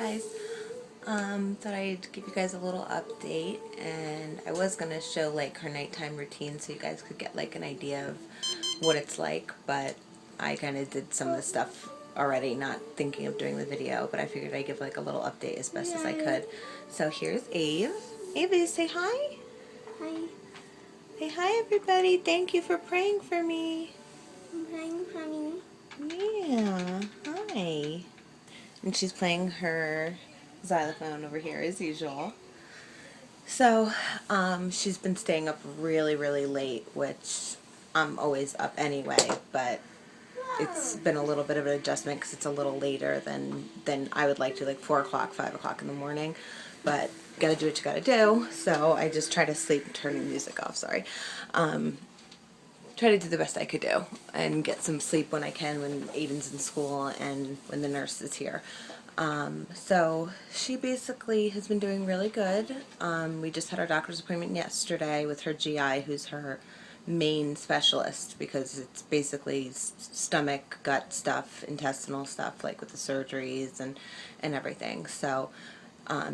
guys. Thought I'd give you guys a little update, and I was gonna show like her nighttime routine so you guys could get like an idea of what it's like, but I kind of did some of the stuff already, not thinking of doing the video, but I figured I'd give like a little update as best as I could. So here's Ave. Ave, say hi. Hi. Say hi, everybody. Thank you for praying for me. I'm playing Honey. Yeah, hi. And she's playing her xylophone over here as usual. So, she's been staying up really, really late, which I'm always up anyway, but it's been a little bit of an adjustment because it's a little later than I would like to, like 4 o'clock, 5 o'clock in the morning. But gotta do what you gotta do. So I just try to sleep, turn the music off, sorry. Try to do the best I could do and get some sleep when I can, when Aiden's in school and when the nurse is here. So she basically has been doing really good. We just had our doctor's appointment yesterday with her GI, who's her main specialist, because it's basically stomach, gut stuff, intestinal stuff, like with the surgeries and everything. So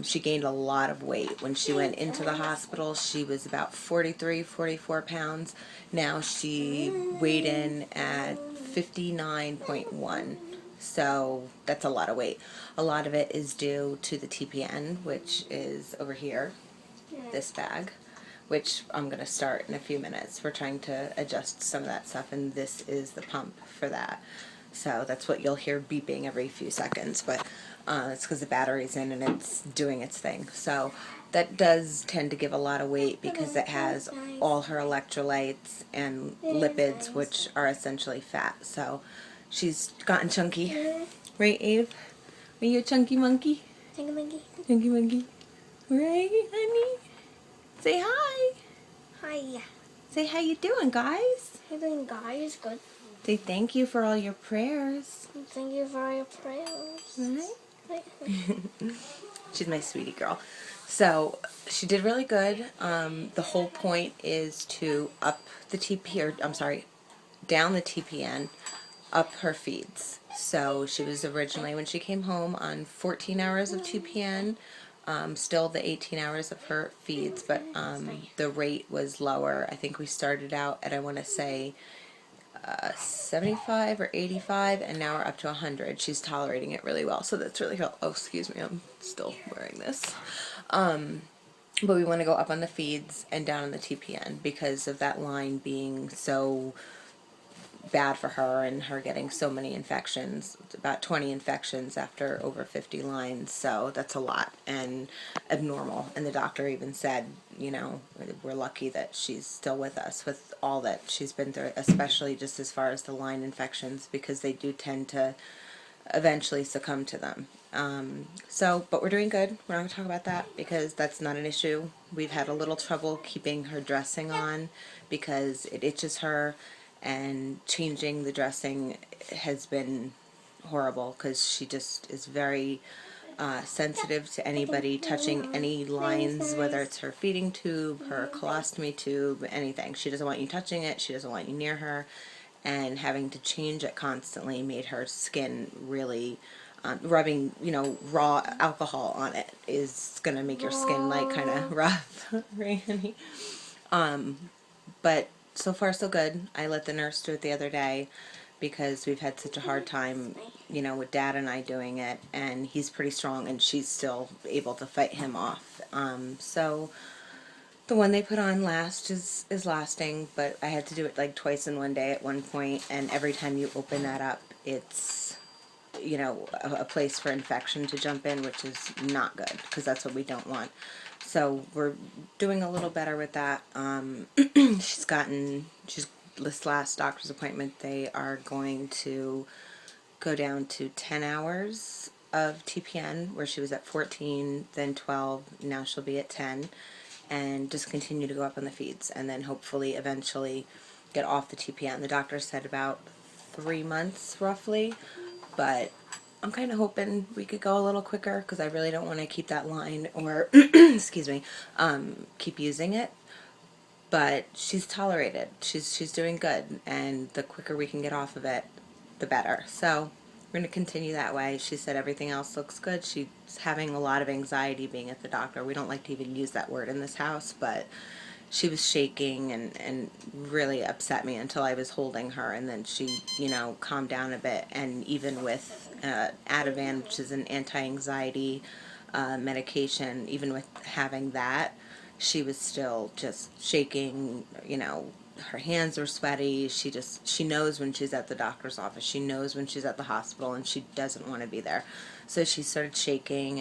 she gained a lot of weight. When she went into the hospital, she was about 43, 44 pounds. Now she weighed in at 59.1. So that's a lot of weight. A lot of it is due to the TPN, which is over here, this bag, which I'm going to start in a few minutes. We're trying to adjust some of that stuff, and this is the pump for that. So that's what you'll hear beeping every few seconds, but it's because the battery's in and it's doing its thing. So that does tend to give a lot of weight because it has all her electrolytes and lipids, which are essentially fat. So she's gotten chunky. Right, Ave? Are you a chunky monkey? Chunky monkey. Chunky monkey. Right, honey? Say hi. Hi. Say how you doing, guys? How you doing, guys? Good. Say thank you for all your prayers. Thank you for your prayers. Right? She's my sweetie girl. So she did really good. The whole point is to up the down the TPN, up her feeds. So she was originally, when she came home, on 14 hours of TPN, still the 18 hours of her feeds, but the rate was lower. I think we started out at, I want to say, 75 or 85, and now we're up to 100. She's tolerating it really well, so that's really cool. Oh, excuse me, I'm still wearing this. But we want to go up on the feeds and down on the TPN because of that line being so bad for her and her getting so many infections. It's about 20 infections after over 50 lines, so that's a lot and abnormal. And the doctor even said, you know, we're lucky that she's still with us with all that she's been through, especially just as far as the line infections, because they do tend to eventually succumb to them. But we're doing good. We're not going to talk about that because that's not an issue. We've had a little trouble keeping her dressing on because it itches her, and changing the dressing has been horrible because she just is very sensitive to anybody touching any lines, whether it's her feeding tube, her colostomy tube, anything. She doesn't want you touching it. She doesn't want you near her, and having to change it constantly made her skin really rubbing, you know, raw alcohol on it is going to make your skin like kind of rough, right, honey? But so far so good. I let the nurse do it the other day because we've had such a hard time, you know, with Dad and I doing it, and he's pretty strong and she's still able to fight him off. So the one they put on last is lasting, but I had to do it like twice in one day at one point, and every time you open that up, it's, you know, a place for infection to jump in, which is not good because that's what we don't want. So we're doing a little better with that. She's this last doctor's appointment, they are going to go down to 10 hours of TPN, where she was at 14, then 12, now she'll be at 10, and just continue to go up on the feeds, and then hopefully eventually get off the TPN. The doctor said about 3 months roughly, but I'm kind of hoping we could go a little quicker because I really don't want to keep that line or, excuse me, keep using it. But she's tolerated. She's doing good, and the quicker we can get off of it, the better. So we're going to continue that way. She said everything else looks good. She's having a lot of anxiety being at the doctor. We don't like to even use that word in this house, but she was shaking and really upset me until I was holding her, and then she, calmed down a bit. And even with Ativan, which is an anti-anxiety medication, even with having that, she was still just shaking, her hands were sweaty. She knows when she's at the doctor's office. She knows when she's at the hospital, and she doesn't want to be there. So she started shaking